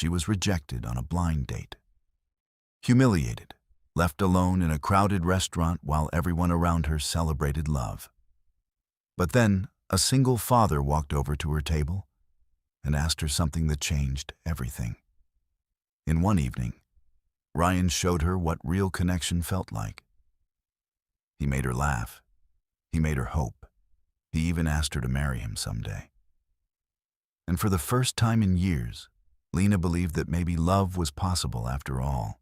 She was rejected on a blind date. Humiliated, left alone in a crowded restaurant while everyone around her celebrated love. But then, a single father walked over to her table and asked her something that changed everything. In one evening, Ryan showed her what real connection felt like. He made her laugh. He made her hope. He even asked her to marry him someday. And for the first time in years, Lena believed that maybe love was possible after all.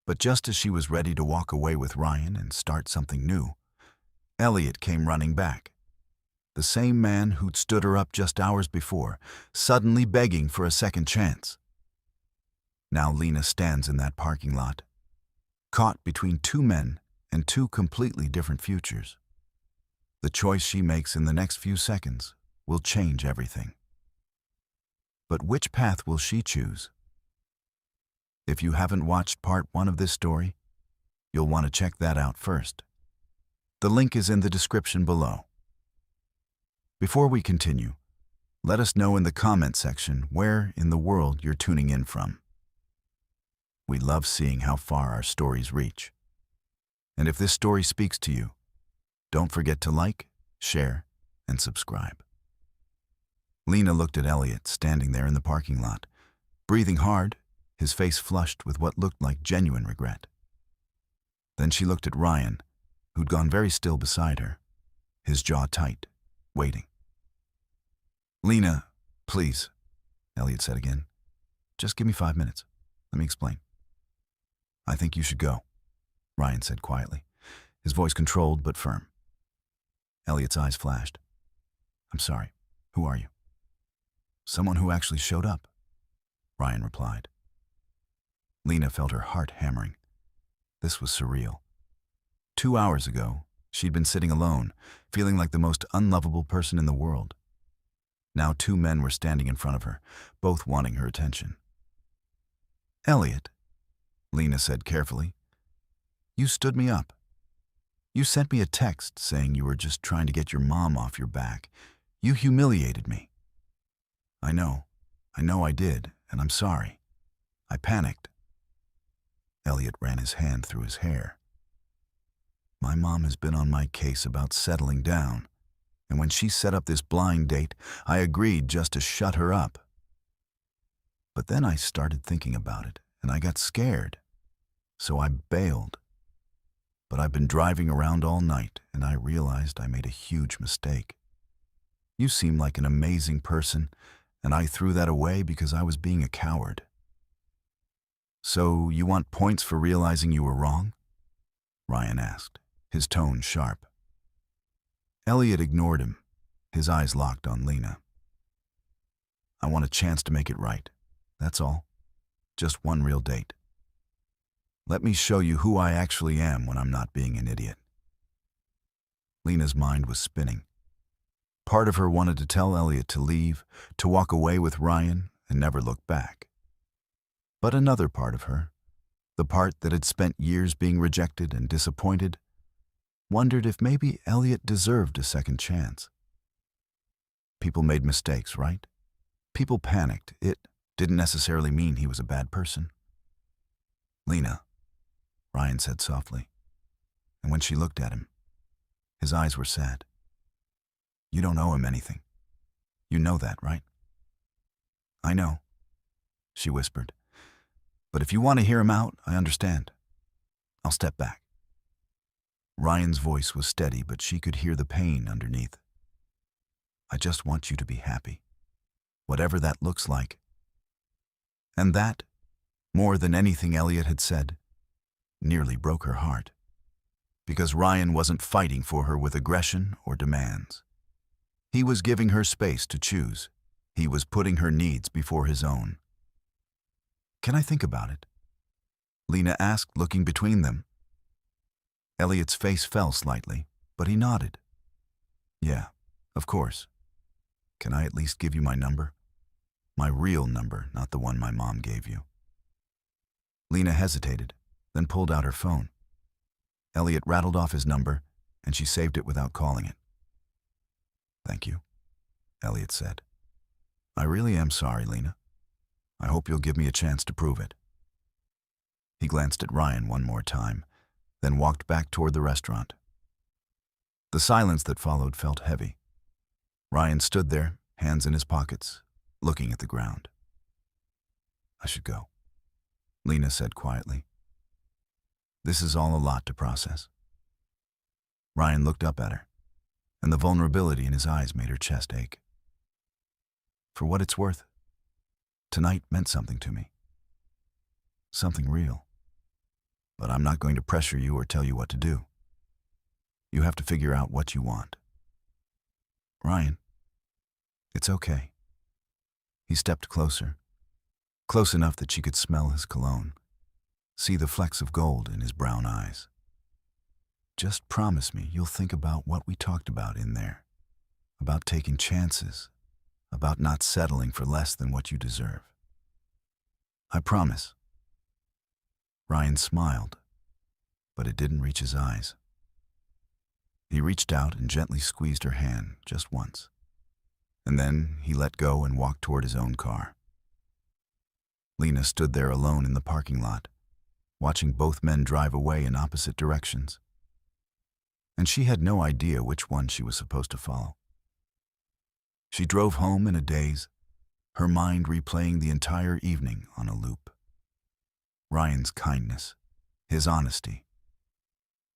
But just as she was ready to walk away with Ryan and start something new, Elliot came running back. The same man who'd stood her up just hours before, suddenly begging for a second chance. Now Lena stands in that parking lot, caught between two men and two completely different futures. The choice she makes in the next few seconds will change everything. But which path will she choose? If you haven't watched part 1 of this story, you'll want to check that out first. The link is in the description below. Before we continue, let us know in the comment section where in the world you're tuning in from. We love seeing how far our stories reach. And if this story speaks to you, don't forget to like, share, and subscribe. Lena looked at Elliot standing there in the parking lot, breathing hard, his face flushed with what looked like genuine regret. Then she looked at Ryan, who'd gone very still beside her, his jaw tight, waiting. "Lena, please," Elliot said again. "Just give me 5 minutes. Let me explain." "I think you should go," Ryan said quietly, his voice controlled but firm. Elliot's eyes flashed. "I'm sorry. Who are you?" "Someone who actually showed up," Ryan replied. Lena felt her heart hammering. This was surreal. 2 hours ago, she'd been sitting alone, feeling like the most unlovable person in the world. Now 2 men were standing in front of her, both wanting her attention. "Elliot," Lena said carefully, "you stood me up. You sent me a text saying you were just trying to get your mom off your back. You humiliated me." I know I did, and I'm sorry. I panicked." Elliot ran his hand through his hair. "My mom has been on my case about settling down, and when she set up this blind date, I agreed just to shut her up. But then I started thinking about it, and I got scared, so I bailed. But I've been driving around all night, and I realized I made a huge mistake. You seem like an amazing person, and I threw that away because I was being a coward." "So you want points for realizing you were wrong?" Ryan asked, his tone sharp. Elliot ignored him, his eyes locked on Lena. "I want a chance to make it right. That's all. Just one real date. Let me show you who I actually am when I'm not being an idiot." Lena's mind was spinning. Part of her wanted to tell Elliot to leave, to walk away with Ryan and never look back. But another part of her, the part that had spent years being rejected and disappointed, wondered if maybe Elliot deserved a second chance. People made mistakes, right? People panicked. It didn't necessarily mean he was a bad person. "Lena," Ryan said softly, and when she looked at him, his eyes were sad. "You don't owe him anything. You know that, right?" "I know," she whispered. "But if you want to hear him out, I understand. I'll step back." Ryan's voice was steady, but she could hear the pain underneath. "I just want you to be happy, whatever that looks like." And that, more than anything Elliot had said, nearly broke her heart. Because Ryan wasn't fighting for her with aggression or demands. He was giving her space to choose. He was putting her needs before his own. "Can I think about it?" Lena asked, looking between them. Elliot's face fell slightly, but he nodded. "Yeah, of course. Can I at least give you my number? My real number, not the one my mom gave you." Lena hesitated, then pulled out her phone. Elliot rattled off his number, and she saved it without calling it. "Thank you," Elliot said. "I really am sorry, Lena. I hope you'll give me a chance to prove it." He glanced at Ryan one more time, then walked back toward the restaurant. The silence that followed felt heavy. Ryan stood there, hands in his pockets, looking at the ground. "I should go," Lena said quietly. "This is all a lot to process." Ryan looked up at her, and the vulnerability in his eyes made her chest ache. "For what it's worth, tonight meant something to me. Something real. But I'm not going to pressure you or tell you what to do. You have to figure out what you want." "Ryan, it's okay." He stepped closer, close enough that she could smell his cologne, see the flecks of gold in his brown eyes. "Just promise me you'll think about what we talked about in there, about taking chances, about not settling for less than what you deserve. I promise." Ryan smiled, but it didn't reach his eyes. He reached out and gently squeezed her hand just once, and then he let go and walked toward his own car. Lena stood there alone in the parking lot, watching both men drive away in opposite directions. And she had no idea which one she was supposed to follow. She drove home in a daze, her mind replaying the entire evening on a loop. Ryan's kindness, his honesty,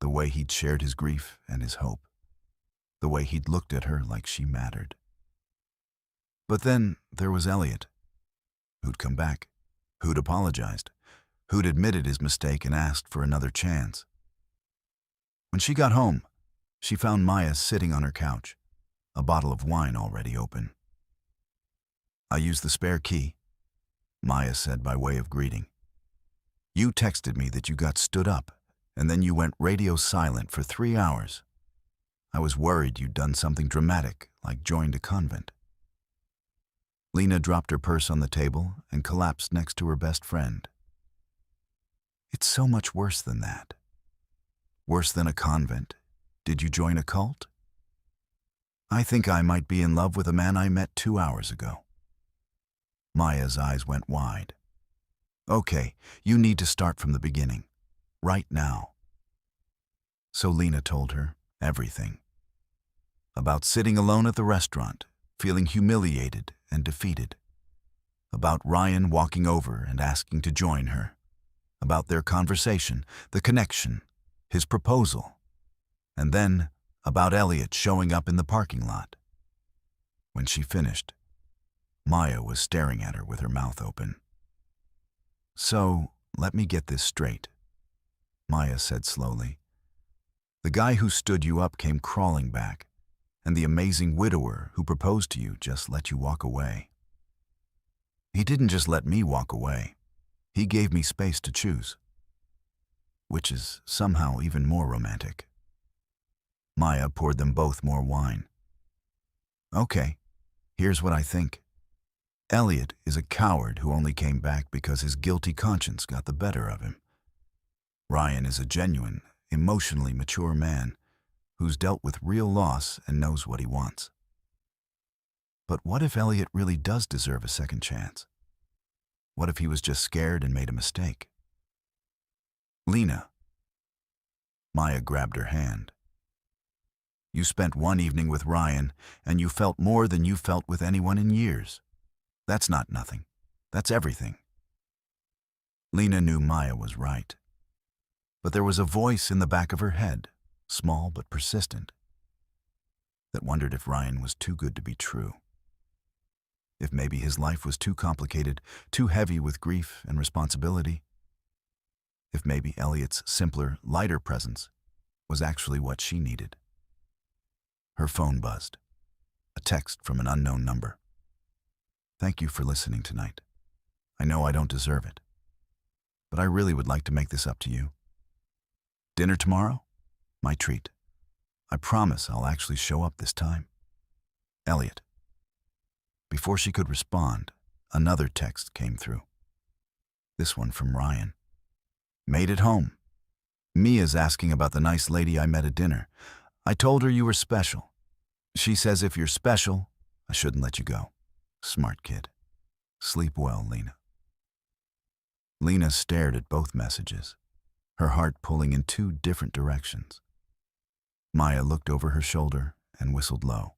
the way he'd shared his grief and his hope, the way he'd looked at her like she mattered. But then there was Elliot, who'd come back, who'd apologized, who'd admitted his mistake and asked for another chance. When she got home, she found Maya sitting on her couch, a bottle of wine already open. "I used the spare key," Maya said by way of greeting. "You texted me that you got stood up, and then you went radio silent for 3 hours. I was worried you'd done something dramatic, like joined a convent." Lena dropped her purse on the table and collapsed next to her best friend. "It's so much worse than that. Worse than a convent. Did you join a cult? I think I might be in love with a man I met 2 hours ago." Maya's eyes went wide. "Okay, you need to start from the beginning. Right now." So Lena told her everything. About sitting alone at the restaurant, feeling humiliated and defeated. About Ryan walking over and asking to join her. About their conversation, the connection, his proposal. And then about Elliot showing up in the parking lot. When she finished, Maya was staring at her with her mouth open. "So, let me get this straight," Maya said slowly. "The guy who stood you up came crawling back, and the amazing widower who proposed to you just let you walk away. He didn't just let me walk away. He gave me space to choose. Which is somehow even more romantic." Maya poured them both more wine. "Okay, here's what I think. Elliot is a coward who only came back because his guilty conscience got the better of him. Ryan is a genuine, emotionally mature man who's dealt with real loss and knows what he wants. But what if Elliot really does deserve a second chance? What if he was just scared and made a mistake?" "Lena." Maya grabbed her hand. "You spent one evening with Ryan, and you felt more than you felt with anyone in years. That's not nothing. That's everything." Lena knew Maya was right. But there was a voice in the back of her head, small but persistent, that wondered if Ryan was too good to be true. If maybe his life was too complicated, too heavy with grief and responsibility. If maybe Elliot's simpler, lighter presence was actually what she needed. Her phone buzzed. A text from an unknown number. "Thank you for listening tonight. I know I don't deserve it, but I really would like to make this up to you. Dinner tomorrow? My treat. I promise I'll actually show up this time. Elliot." Before she could respond, another text came through. This one from Ryan. "Made it home. Mia's asking about the nice lady I met at dinner. I told her you were special. She says if you're special, I shouldn't let you go. Smart kid. Sleep well, Lena." Lena stared at both messages, her heart pulling in two different directions. Maya looked over her shoulder and whistled low.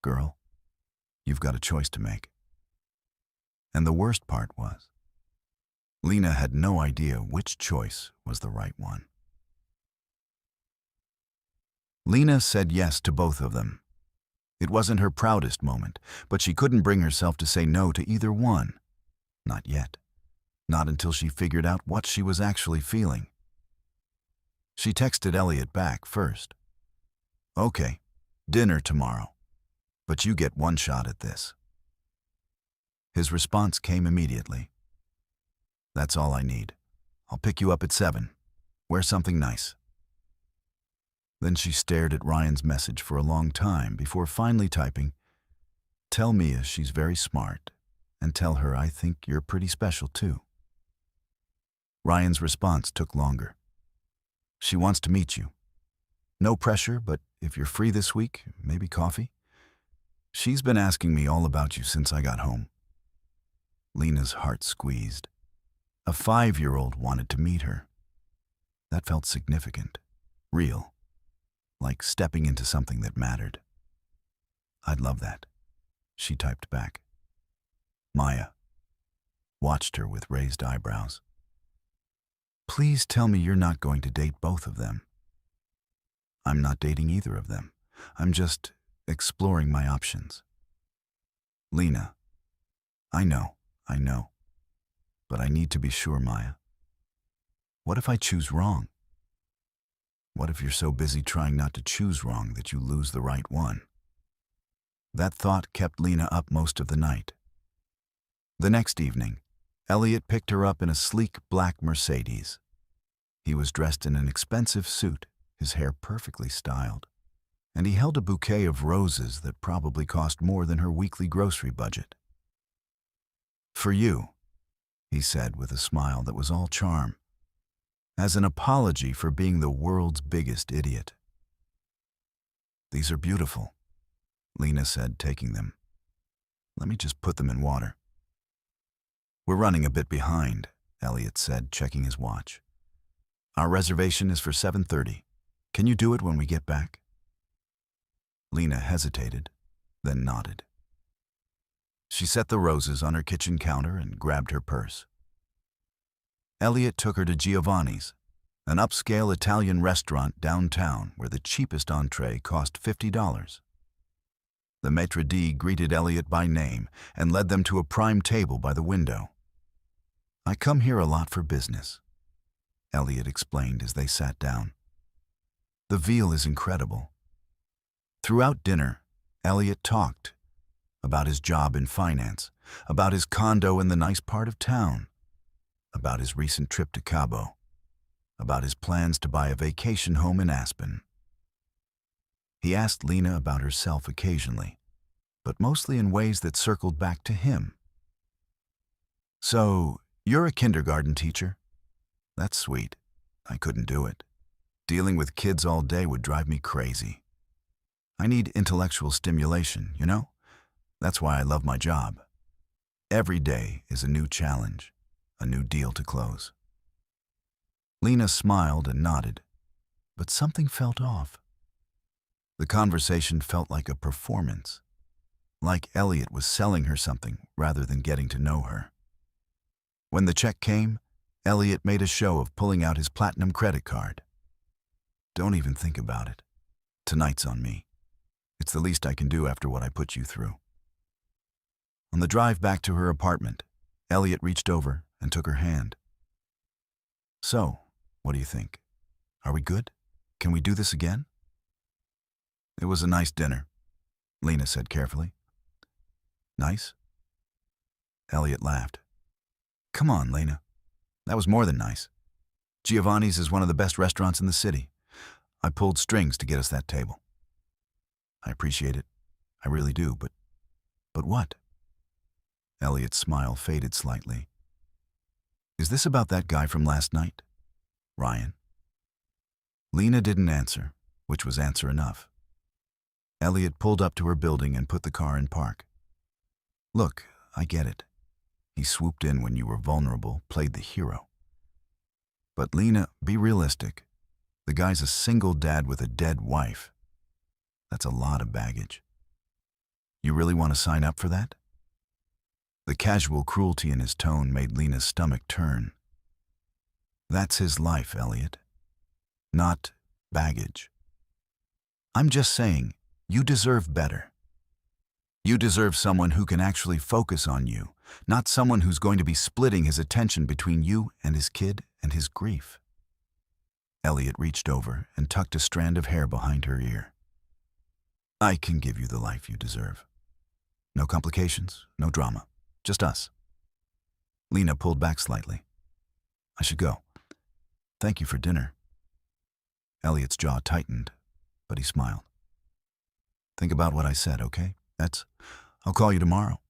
Girl, you've got a choice to make. And the worst part was, Lena had no idea which choice was the right one. Lena said yes to both of them. It wasn't her proudest moment, but she couldn't bring herself to say no to either one. Not yet. Not until she figured out what she was actually feeling. She texted Elliot back first. Okay, dinner tomorrow, but you get one shot at this. His response came immediately. That's all I need. I'll pick you up at 7. Wear something nice. Then she stared at Ryan's message for a long time before finally typing, Tell Mia she's very smart, and tell her I think you're pretty special too. Ryan's response took longer. She wants to meet you. No pressure, but if you're free this week, maybe coffee? She's been asking me all about you since I got home. Lena's heart squeezed. A 5-year-old wanted to meet her. That felt significant, real, like stepping into something that mattered. I'd love that, she typed back. Maya watched her with raised eyebrows. Please tell me you're not going to date both of them. I'm not dating either of them. I'm just exploring my options. Lena, I know, but I need to be sure, Maya. What if I choose wrong? What if you're so busy trying not to choose wrong that you lose the right one? That thought kept Lena up most of the night. The next evening, Elliot picked her up in a sleek black Mercedes. He was dressed in an expensive suit, his hair perfectly styled, and he held a bouquet of roses that probably cost more than her weekly grocery budget. For you, he said with a smile that was all charm, as an apology for being the world's biggest idiot. These are beautiful, Lena said, taking them. Let me just put them in water. We're running a bit behind, Elliot said, checking his watch. Our reservation is for 7:30. Can you do it when we get back? Lena hesitated, then nodded. She set the roses on her kitchen counter and grabbed her purse. Elliot took her to Giovanni's, an upscale Italian restaurant downtown where the cheapest entree cost $50. The maitre d' greeted Elliot by name and led them to a prime table by the window. I come here a lot for business, Elliot explained as they sat down. The veal is incredible. Throughout dinner, Elliot talked about his job in finance, about his condo in the nice part of town, about his recent trip to Cabo, about his plans to buy a vacation home in Aspen. He asked Lena about herself occasionally, but mostly in ways that circled back to him. So, you're a kindergarten teacher? That's sweet. I couldn't do it. Dealing with kids all day would drive me crazy. I need intellectual stimulation, you know? That's why I love my job. Every day is a new challenge, a new deal to close. Lena smiled and nodded, but something felt off. The conversation felt like a performance, like Elliot was selling her something rather than getting to know her. When the check came, Elliot made a show of pulling out his platinum credit card. Don't even think about it. Tonight's on me. It's the least I can do after what I put you through. On the drive back to her apartment, Elliot reached over and took her hand. So, what do you think? Are we good? Can we do this again? It was a nice dinner, Lena said carefully. Nice? Elliot laughed. Come on, Lena. That was more than nice. Giovanni's is one of the best restaurants in the city. I pulled strings to get us that table. I appreciate it. I really do, but what? Elliot's smile faded slightly. Is this about that guy from last night? Ryan? Lena didn't answer, which was answer enough. Elliot pulled up to her building and put the car in park. Look, I get it. He swooped in when you were vulnerable, played the hero. But Lena, be realistic. The guy's a single dad with a dead wife. That's a lot of baggage. You really want to sign up for that? The casual cruelty in his tone made Lena's stomach turn. That's his life, Elliot. Not baggage. I'm just saying, you deserve better. You deserve someone who can actually focus on you, not someone who's going to be splitting his attention between you and his kid and his grief. Elliot reached over and tucked a strand of hair behind her ear. I can give you the life you deserve. No complications, no drama, just us. Lena pulled back slightly. I should go. Thank you for dinner. Elliot's jaw tightened, but he smiled. Think about what I said, okay? I'll call you tomorrow.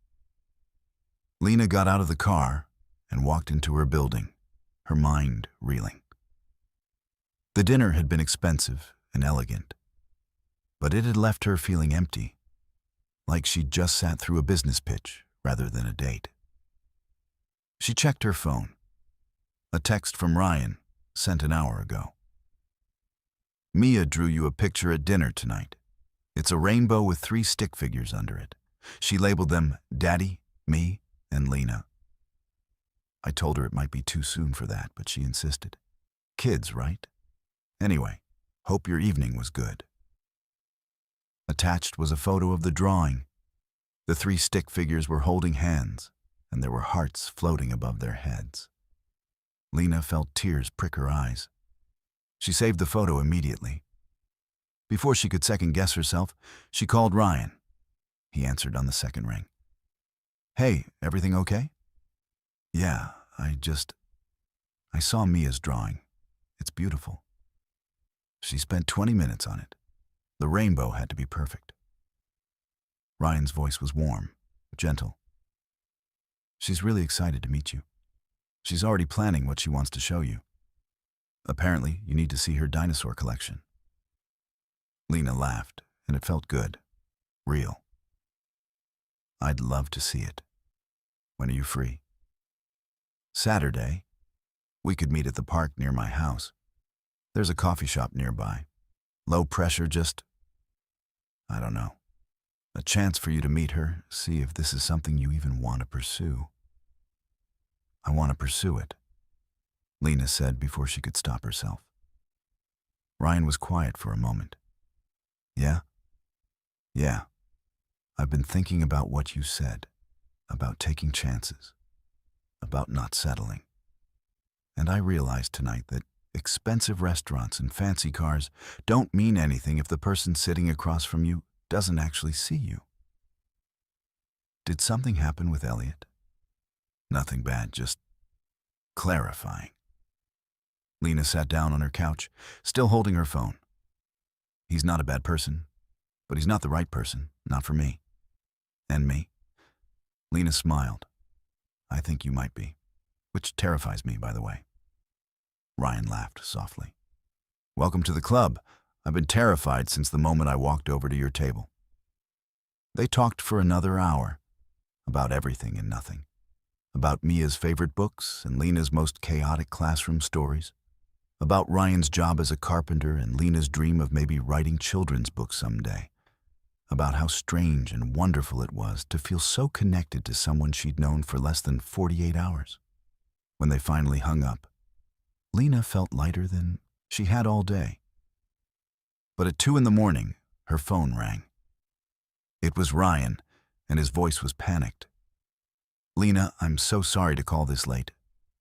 Lena got out of the car and walked into her building, her mind reeling. The dinner had been expensive and elegant, but it had left her feeling empty, like she'd just sat through a business pitch rather than a date. She checked her phone. A text from Ryan, sent an hour ago. Mia drew you a picture at dinner tonight. It's a rainbow with 3 stick figures under it. She labeled them Daddy, me, and Lena. I told her it might be too soon for that, but she insisted. Kids, right? Anyway, hope your evening was good. Attached was a photo of the drawing. The 3 stick figures were holding hands, and there were hearts floating above their heads. Lena felt tears prick her eyes. She saved the photo immediately. Before she could second-guess herself, she called Ryan. He answered on the second ring. Hey, everything okay? Yeah, I saw Mia's drawing. It's beautiful. She spent 20 minutes on it. The rainbow had to be perfect. Ryan's voice was warm, gentle. She's really excited to meet you. She's already planning what she wants to show you. Apparently, you need to see her dinosaur collection. Lena laughed, and it felt good. Real. I'd love to see it. When are you free? Saturday. We could meet at the park near my house. There's a coffee shop nearby. Low pressure, I don't know. A chance for you to meet her, see if this is something you even want to pursue. I want to pursue it, Lena said before she could stop herself. Ryan was quiet for a moment. Yeah? Yeah. I've been thinking about what you said, about taking chances, about not settling. And I realized tonight that expensive restaurants and fancy cars don't mean anything if the person sitting across from you doesn't actually see you. Did something happen with Elliot? Nothing bad, just clarifying. Lena sat down on her couch, still holding her phone. He's not a bad person, but he's not the right person, not for me. And me? Lena smiled. I think you might be, which terrifies me, by the way. Ryan laughed softly. Welcome to the club. I've been terrified since the moment I walked over to your table. They talked for another hour, about everything and nothing. About Mia's favorite books and Lena's most chaotic classroom stories. About Ryan's job as a carpenter and Lena's dream of maybe writing children's books someday. About how strange and wonderful it was to feel so connected to someone she'd known for less than 48 hours. When they finally hung up, Lena felt lighter than she had all day. But at 2 a.m, her phone rang. It was Ryan, and his voice was panicked. Lena, I'm so sorry to call this late,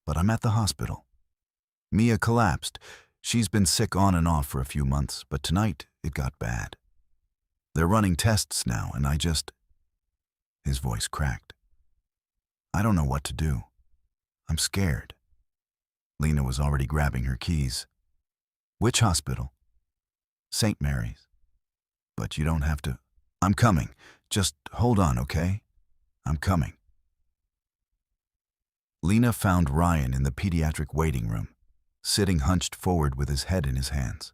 but I'm at the hospital. Mia collapsed. She's been sick on and off for a few months, but tonight it got bad. They're running tests now, and His voice cracked. I don't know what to do. I'm scared. Lena was already grabbing her keys. Which hospital? St. Mary's. But you don't have to. I'm coming. Just hold on, okay? I'm coming. Lena found Ryan in the pediatric waiting room, sitting hunched forward with his head in his hands.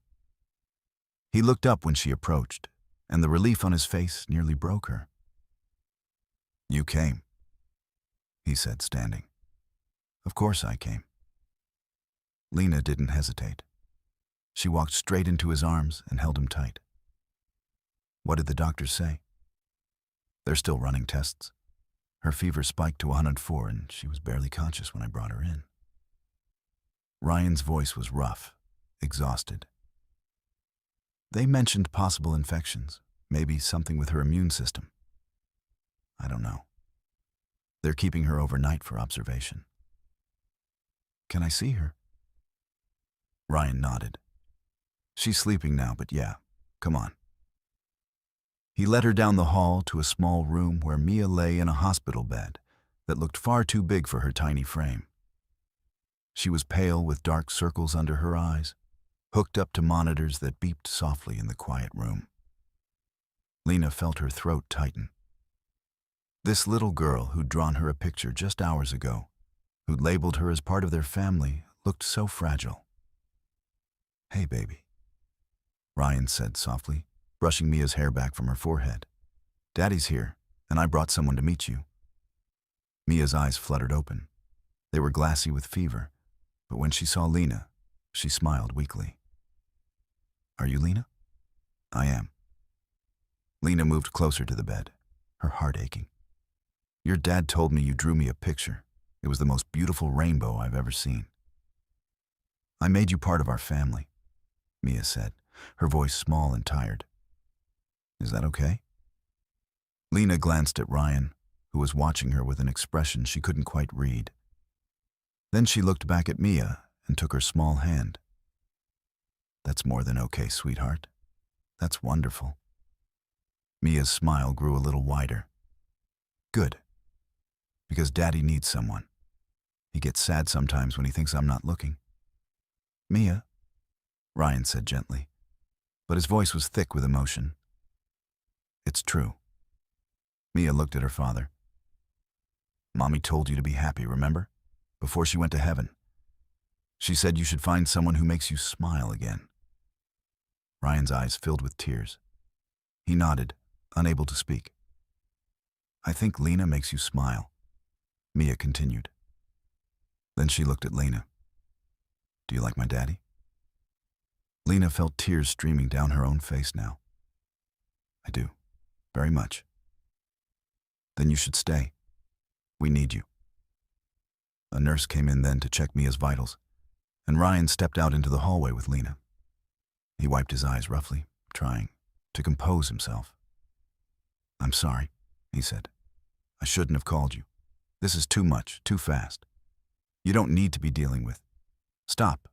He looked up when she approached, and the relief on his face nearly broke her. You came. he said, standing. Of course I came. Lena didn't hesitate. She walked straight into his arms and held him tight. What did the doctors say? They're still running tests. Her fever spiked to 104 and she was barely conscious when I brought her in. Ryan's voice was rough, exhausted. They mentioned possible infections, maybe something with her immune system. I don't know. They're keeping her overnight for observation. Can I see her? Ryan nodded. She's sleeping now, but yeah, come on. He led her down the hall to a small room where Mia lay in a hospital bed that looked far too big for her tiny frame. She was pale with dark circles under her eyes, hooked up to monitors that beeped softly in the quiet room. Lena felt her throat tighten. This little girl who'd drawn her a picture just hours ago, who'd labeled her as part of their family, looked so fragile. Hey, baby, Ryan said softly, brushing Mia's hair back from her forehead. Daddy's here, and I brought someone to meet you. Mia's eyes fluttered open. They were glassy with fever, but when she saw Lena, she smiled weakly. Are you Lena? I am. Lena moved closer to the bed, her heart aching. Your dad told me you drew me a picture. It was the most beautiful rainbow I've ever seen. I made you part of our family, Mia said, her voice small and tired. Is that okay? Lena glanced at Ryan, who was watching her with an expression she couldn't quite read. Then she looked back at Mia and took her small hand. That's more than okay, sweetheart. That's wonderful. Mia's smile grew a little wider. Good. Because Daddy needs someone. He gets sad sometimes when he thinks I'm not looking. Mia, Ryan said gently, but his voice was thick with emotion. It's true. Mia looked at her father. Mommy told you to be happy, remember? Before she went to heaven. She said you should find someone who makes you smile again. Ryan's eyes filled with tears. He nodded, unable to speak. I think Lena makes you smile, Mia continued. Then she looked at Lena. Do you like my daddy? Lena felt tears streaming down her own face now. I do, very much. Then you should stay. We need you. A nurse came in then to check Mia's vitals, and Ryan stepped out into the hallway with Lena. He wiped his eyes roughly, trying to compose himself. I'm sorry, he said. I shouldn't have called you. This is too much, too fast. You don't need to be dealing with. Stop.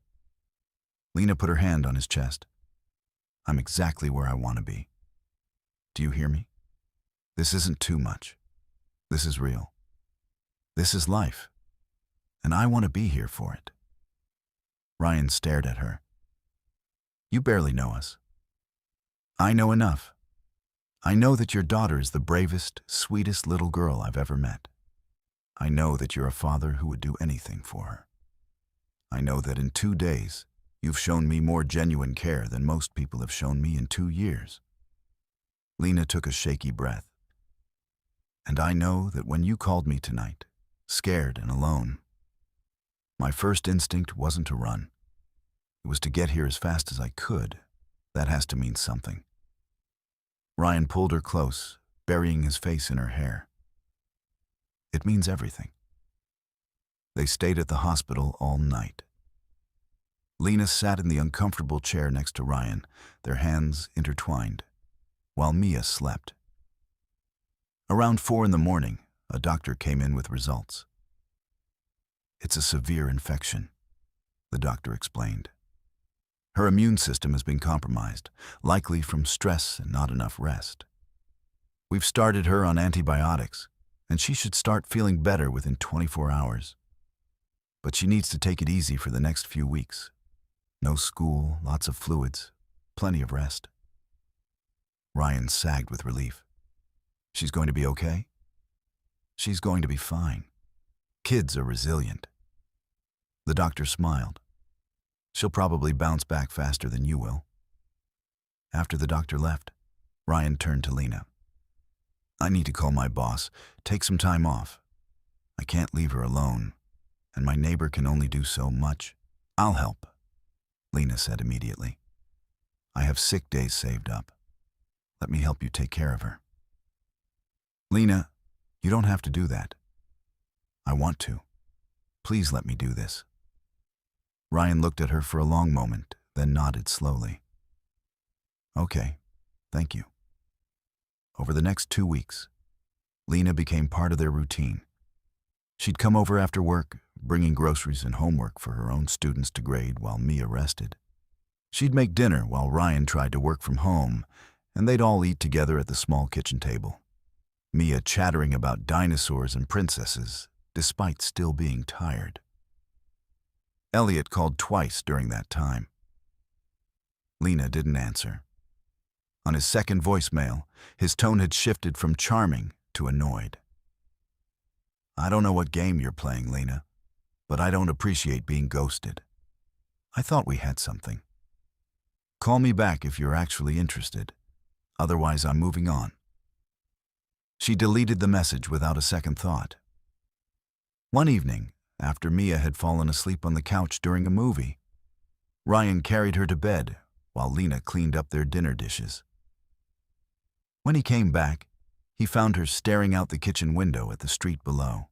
Lena put her hand on his chest. I'm exactly where I want to be. Do you hear me? This isn't too much. This is real. This is life. And I want to be here for it. Ryan stared at her. You barely know us. I know enough. I know that your daughter is the bravest, sweetest little girl I've ever met. I know that you're a father who would do anything for her. I know that in 2 days, you've shown me more genuine care than most people have shown me in 2 years. Lena took a shaky breath. And I know that when you called me tonight, scared and alone, my first instinct wasn't to run. It was to get here as fast as I could. That has to mean something. Ryan pulled her close, burying his face in her hair. It means everything. They stayed at the hospital all night. Lena sat in the uncomfortable chair next to Ryan, their hands intertwined, while Mia slept. Around 4 a.m, a doctor came in with results. It's a severe infection, the doctor explained. Her immune system has been compromised, likely from stress and not enough rest. We've started her on antibiotics, and she should start feeling better within 24 hours. But she needs to take it easy for the next few weeks. No school, lots of fluids, plenty of rest. Ryan sagged with relief. She's going to be okay? She's going to be fine. Kids are resilient. The doctor smiled. She'll probably bounce back faster than you will. After the doctor left, Ryan turned to Lena. I need to call my boss, take some time off. I can't leave her alone, and my neighbor can only do so much. I'll help, Lena said immediately. I have sick days saved up. Let me help you take care of her. Lena, you don't have to do that. I want to. Please let me do this. Ryan looked at her for a long moment, then nodded slowly. Okay, thank you. Over the next 2 weeks, Lena became part of their routine. She'd come over after work, bringing groceries and homework for her own students to grade while Mia rested. She'd make dinner while Ryan tried to work from home, and they'd all eat together at the small kitchen table. Mia chattering about dinosaurs and princesses, despite still being tired. Elliot called twice during that time. Lena didn't answer. On his second voicemail, his tone had shifted from charming to annoyed. I don't know what game you're playing, Lena, but I don't appreciate being ghosted. I thought we had something. Call me back if you're actually interested. Otherwise, I'm moving on. She deleted the message without a second thought. One evening, after Mia had fallen asleep on the couch during a movie, Ryan carried her to bed while Lena cleaned up their dinner dishes. When he came back, he found her staring out the kitchen window at the street below.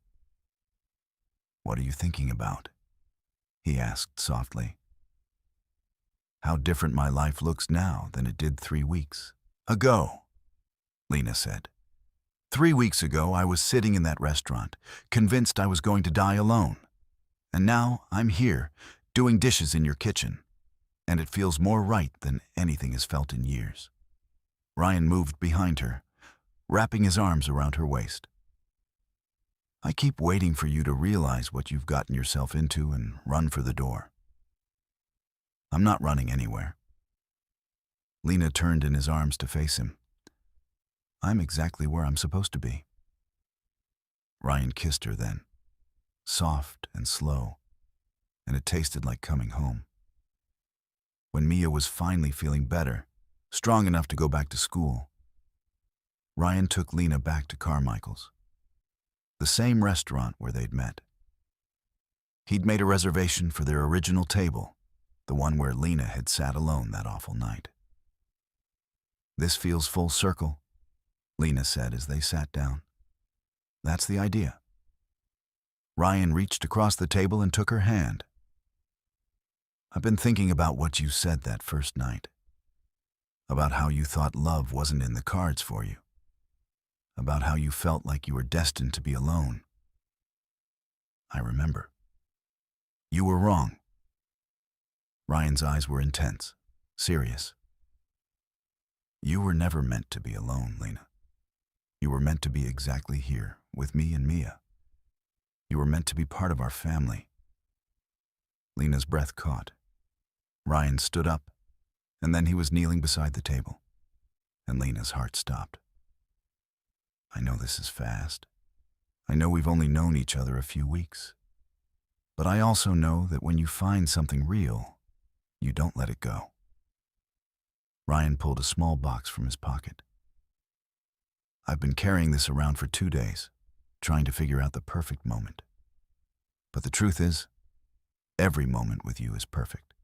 What are you thinking about? He asked softly. How different my life looks now than it did 3 weeks ago, Lena said. 3 weeks ago, I was sitting in that restaurant, convinced I was going to die alone. And now I'm here, doing dishes in your kitchen, and it feels more right than anything has felt in years. Ryan moved behind her, wrapping his arms around her waist. I keep waiting for you to realize what you've gotten yourself into and run for the door. I'm not running anywhere. Lena turned in his arms to face him. I'm exactly where I'm supposed to be. Ryan kissed her then, soft and slow, and it tasted like coming home. When Mia was finally feeling better, strong enough to go back to school, Ryan took Lena back to Carmichael's, the same restaurant where they'd met. He'd made a reservation for their original table, the one where Lena had sat alone that awful night. This feels full circle, Lena said as they sat down. That's the idea. Ryan reached across the table and took her hand. I've been thinking about what you said that first night. About how you thought love wasn't in the cards for you. About how you felt like you were destined to be alone. I remember. You were wrong. Ryan's eyes were intense, serious. You were never meant to be alone, Lena. You were meant to be exactly here, with me and Mia. You were meant to be part of our family. Lena's breath caught. Ryan stood up, and then he was kneeling beside the table, and Lena's heart stopped. I know this is fast. I know we've only known each other a few weeks. But I also know that when you find something real, you don't let it go. Ryan pulled a small box from his pocket. I've been carrying this around for 2 days, trying to figure out the perfect moment. But the truth is, every moment with you is perfect.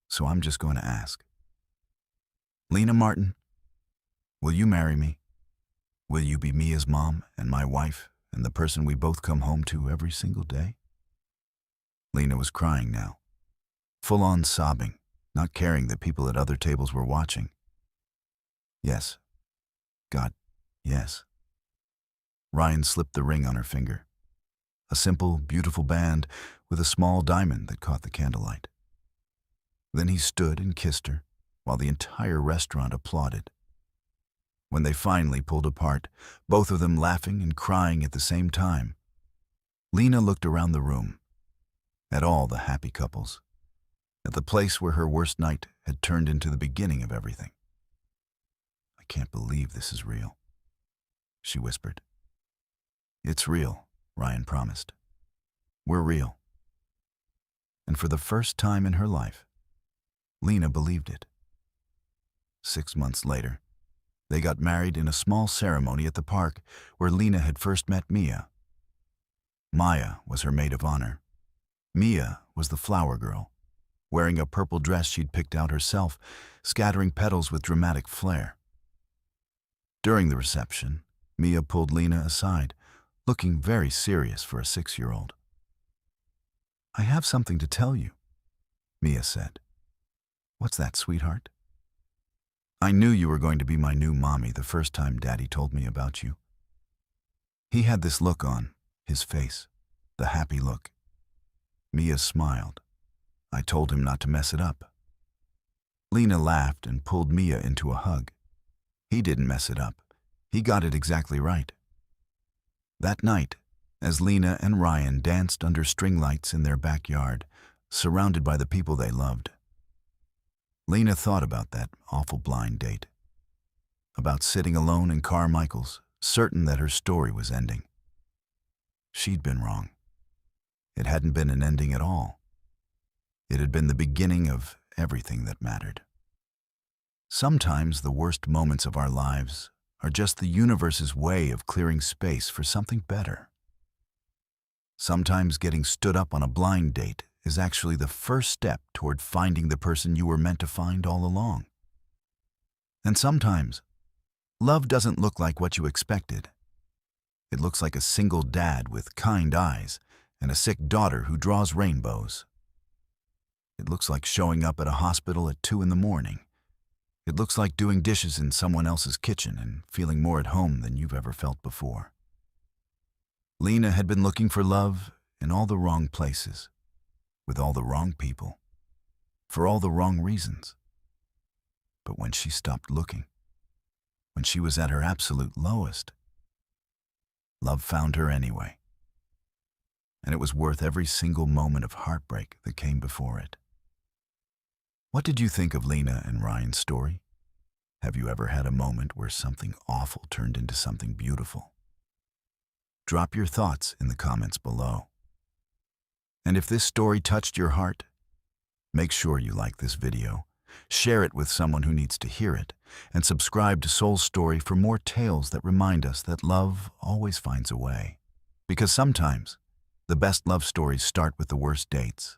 So I'm just going to ask. Lena Martin, will you marry me? Will you be Mia's mom and my wife and the person we both come home to every single day? Lena was crying now, full-on sobbing, not caring that people at other tables were watching. Yes. God, yes. Ryan slipped the ring on her finger, a simple, beautiful band with a small diamond that caught the candlelight. Then he stood and kissed her, while the entire restaurant applauded. When they finally pulled apart, both of them laughing and crying at the same time, Lena looked around the room, at all the happy couples, at the place where her worst night had turned into the beginning of everything. I can't believe this is real, she whispered. It's real, Ryan promised. We're real. And for the first time in her life, Lena believed it. 6 months later, they got married in a small ceremony at the park where Lena had first met Mia. Maya was her maid of honor. Mia was the flower girl, wearing a purple dress she'd picked out herself, scattering petals with dramatic flair. During the reception, Mia pulled Lena aside, looking very serious for a 6-year-old. "I have something to tell you," Mia said. "What's that, sweetheart?" "I knew you were going to be my new mommy the first time Daddy told me about you." He had this look on his face, the happy look. Mia smiled. "I told him not to mess it up." Lena laughed and pulled Mia into a hug. He didn't mess it up. He got it exactly right. That night, as Lena and Ryan danced under string lights in their backyard, surrounded by the people they loved, Lena thought about that awful blind date, about sitting alone in Carmichael's, certain that her story was ending. She'd been wrong. It hadn't been an ending at all. It had been the beginning of everything that mattered. Sometimes the worst moments of our lives are just the universe's way of clearing space for something better. Sometimes getting stood up on a blind date is actually the first step toward finding the person you were meant to find all along. And sometimes, love doesn't look like what you expected. It looks like a single dad with kind eyes and a sick daughter who draws rainbows. It looks like showing up at a hospital at 2 in the morning. It looks like doing dishes in someone else's kitchen and feeling more at home than you've ever felt before. Lena had been looking for love in all the wrong places, with all the wrong people, for all the wrong reasons. But when she stopped looking, when she was at her absolute lowest, love found her anyway. And it was worth every single moment of heartbreak that came before it. What did you think of Lena and Ryan's story? Have you ever had a moment where something awful turned into something beautiful? Drop your thoughts in the comments below. And if this story touched your heart, make sure you like this video, share it with someone who needs to hear it, and subscribe to Soul Story for more tales that remind us that love always finds a way. Because sometimes, the best love stories start with the worst dates.